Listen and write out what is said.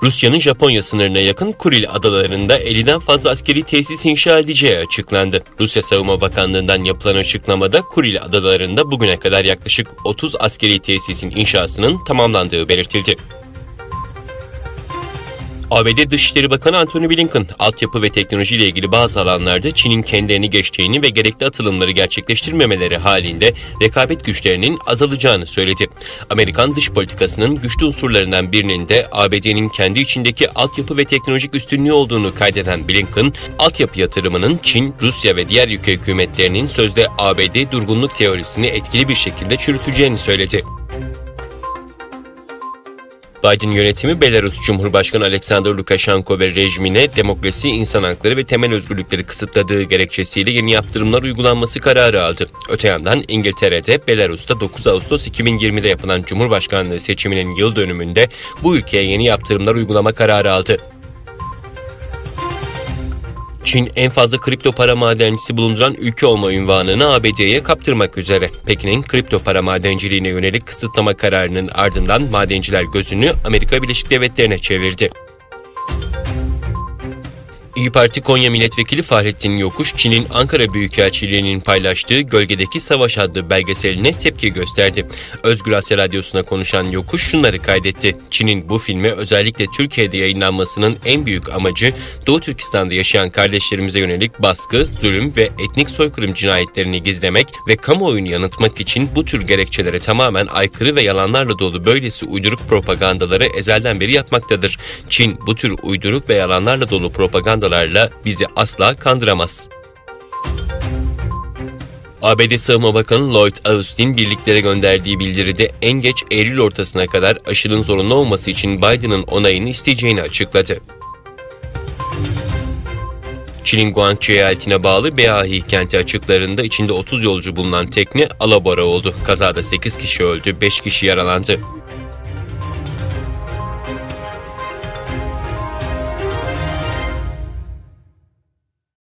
Rusya'nın Japonya sınırına yakın Kuril adalarında 50'den fazla askeri tesis inşa edeceği açıklandı. Rusya Savunma Bakanlığı'ndan yapılan açıklamada Kuril adalarında bugüne kadar yaklaşık 30 askeri tesisin inşasının tamamlandığı belirtildi. ABD Dışişleri Bakanı Antony Blinken, altyapı ve teknoloji ile ilgili bazı alanlarda Çin'in kendilerini geçtiğini ve gerekli atılımları gerçekleştirmemeleri halinde rekabet güçlerinin azalacağını söyledi. Amerikan dış politikasının güçlü unsurlarından birinin de ABD'nin kendi içindeki altyapı ve teknolojik üstünlüğü olduğunu kaydeden Blinken, altyapı yatırımının Çin, Rusya ve diğer ülke hükümetlerinin sözde ABD durgunluk teorisini etkili bir şekilde çürüteceğini söyledi. Biden yönetimi Belarus Cumhurbaşkanı Alexander Lukashenko ve rejimine demokrasi, insan hakları ve temel özgürlükleri kısıtladığı gerekçesiyle yeni yaptırımlar uygulanması kararı aldı. Öte yandan İngiltere'de Belarus'ta 9 Ağustos 2020'de yapılan Cumhurbaşkanlığı seçiminin yıl dönümünde bu ülkeye yeni yaptırımlar uygulama kararı aldı. Çin en fazla kripto para madencisi bulunduran ülke olma unvanını ABD'ye kaptırmak üzere. Pekin'in kripto para madenciliğine yönelik kısıtlama kararının ardından madenciler gözünü Amerika Birleşik Devletleri'ne çevirdi. İYİ Parti Konya Milletvekili Fahrettin Yokuş, Çin'in Ankara Büyükelçiliği'nin paylaştığı Gölgedeki Savaş adlı belgeseline tepki gösterdi. Özgür Asya Radyosu'na konuşan Yokuş şunları kaydetti. Çin'in bu filmi özellikle Türkiye'de yayınlanmasının en büyük amacı Doğu Türkistan'da yaşayan kardeşlerimize yönelik baskı, zulüm ve etnik soykırım cinayetlerini gizlemek ve kamuoyunu yanıltmak için bu tür gerekçelere tamamen aykırı ve yalanlarla dolu böylesi uyduruk propagandaları ezelden beri yapmaktadır. Çin bu tür uyduruk ve yalanlarla dolu propagandalarla bizi asla kandıramaz. ABD Savunma Bakanı Lloyd Austin birliklere gönderdiği bildiride en geç Eylül ortasına kadar aşının zorunlu olması için Biden'ın onayını isteyeceğini açıkladı. Çin'in Guangzhou eyaletine bağlı Beahi kenti açıklarında içinde 30 yolcu bulunan tekne alabora oldu. Kazada 8 kişi öldü, 5 kişi yaralandı.